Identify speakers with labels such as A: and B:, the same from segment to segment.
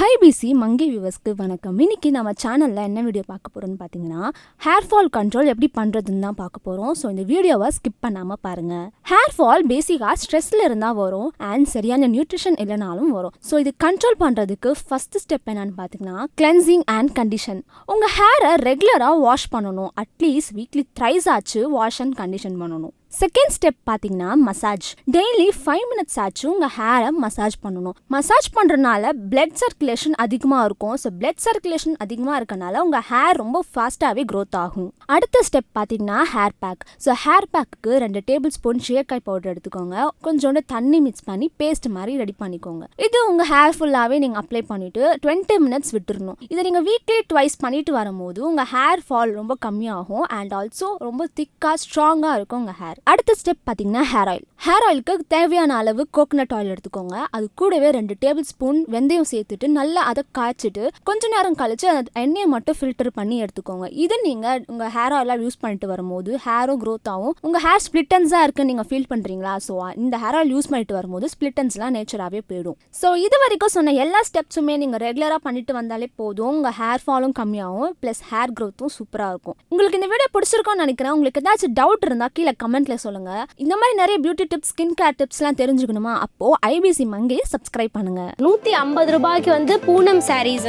A: IBC Mangai வியூவர்ஸ்க்கு வணக்கம். இன்னைக்கு நம்ம சேனல்ல என்ன வீடியோ பார்க்க போறோம்னு பார்த்தீங்கன்னா, ஹேர் ஃபால் கண்ட்ரோல் எப்படி பண்றதுன்னு தான் பார்க்க போறோம். ஸோ இந்த வீடியோவை ஸ்கிப் பண்ணாம பாருங்க. ஹேர் ஃபால் பேசிக்கா ஸ்ட்ரெஸ்ல இருந்தா வரும் அண்ட் சரியான நியூட்ரிஷன் இல்லைனாலும் வரும். ஸோ இது கண்ட்ரோல் பண்றதுக்கு ஃபர்ஸ்ட் ஸ்டெப் என்னன்னு பார்த்தீங்கன்னா, கிளென்சிங் அண்ட் கண்டிஷன். உங்க ஹேரை ரெகுலரா வாஷ் பண்ணணும். அட்லீஸ்ட் வீக்லி த்ரைஸ் ஆச்சு வாஷ் அண்ட் கண்டிஷன் பண்ணணும். செகண்ட் ஸ்டெப் பார்த்தீங்கன்னா மசாஜ். டெய்லி 5 மினிட்ஸ் ஆச்சு உங்கள் ஹேரை மசாஜ் பண்ணணும். மசாஜ் பண்ணுறதுனால பிளட் சர்க்குலேஷன் அதிகமாக இருக்கும். ஸோ பிளட் சர்க்குலேஷன் அதிகமாக இருக்கனால உங்கள் ஹேர் ரொம்ப ஃபாஸ்ட்டாகவே க்ரோத் ஆகும். அடுத்த ஸ்டெப் பார்த்தீங்கன்னா ஹேர் பேக். ஸோ ஹேர் பேக்கு 2 டேபிள் ஸ்பூன் சீயக்காய் பவுடர் எடுத்துக்கோங்க. கொஞ்சோண்டு தண்ணி மிக்ஸ் பண்ணி பேஸ்ட் மாதிரி ரெடி பண்ணிக்கோங்க. இது உங்கள் ஹேர் ஃபுல்லாகவே நீங்கள் அப்ளை பண்ணிவிட்டு 20 மினிட்ஸ் விட்டுறணும். இதை நீங்கள் வீக்லி ட்வைஸ் பண்ணிட்டு வரும்போது உங்கள் ஹேர் ஃபால் ரொம்ப கம்மியாகும் அண்ட் ஆல்சோ ரொம்ப திக்காக ஸ்ட்ராங்காக இருக்கும் உங்கள் ஹேர். அடுத்த ஸ்டெப் பார்த்தீங்கன்னா ஹேர் ஆயில். ஹேர் ஆயிலுக்கு தேவையான அளவு கோகனட் ஆயில் எடுத்துக்கோங்க. அது கூடவே 2 டேபிள் ஸ்பூன் வெந்தயம் சேர்த்துட்டு நல்லா அதை காய்ச்சிட்டு கொஞ்ச நேரம் கழிச்சு அந்த எண்ணெயை மட்டும் ஃபில்டர் பண்ணி எடுத்துக்கோங்க. இதை நீங்கள் உங்கள் ஹேர் ஆயிலாக யூஸ் பண்ணிட்டு வரும்போது ஹேரும் க்ரோத் ஆகும். உங்கள் ஹேர் ஸ்பிளிட்டன்ஸாக இருக்குன்னு நீங்கள் ஃபீல் பண்ணுறீங்களா? ஸோ இந்த ஹேர் ஆயில் யூஸ் பண்ணிட்டு வரும்போது ஸ்பிளிட்டன்ஸ்லாம் நேச்சராகவே போயிடும். ஸோ இது வரைக்கும் சொன்ன எல்லா ஸ்டெப்ஸுமே நீங்கள் ரெகுலராக பண்ணிட்டு வந்தாலே போதும். உங்கள் ஹேர் ஃபாலும் கம்மியாகும், ப்ளஸ் ஹேர் க்ரோத்தும் சூப்பராக இருக்கும். உங்களுக்கு இந்த வீடியோ பிடிச்சிருக்கோன்னு நினைக்கிறேன். உங்களுக்கு ஏதாச்சும் டவுட் இருந்தால் கீழே கமெண்ட்ல சொல்லுங்க. இந்த மாதிரி நிறைய பியூட்டி டிப்ஸ், ஸ்கின் கேர் டிப்ஸ்லாம் தெரிஞ்சுக்கணுமா? அப்போ IBC மங்கை சப்ஸ்கிரைப் பண்ணுங்க.
B: 150 ரூபாய்க்கு பூனம் சாரீஸ்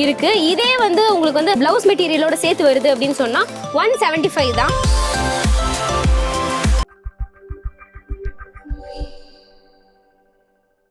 B: இருக்கு. இதே உங்களுக்கு பிளவுஸ் மெட்டீரியலோட சேர்த்து வருது அப்படின்னு சொன்னா 175 தான்.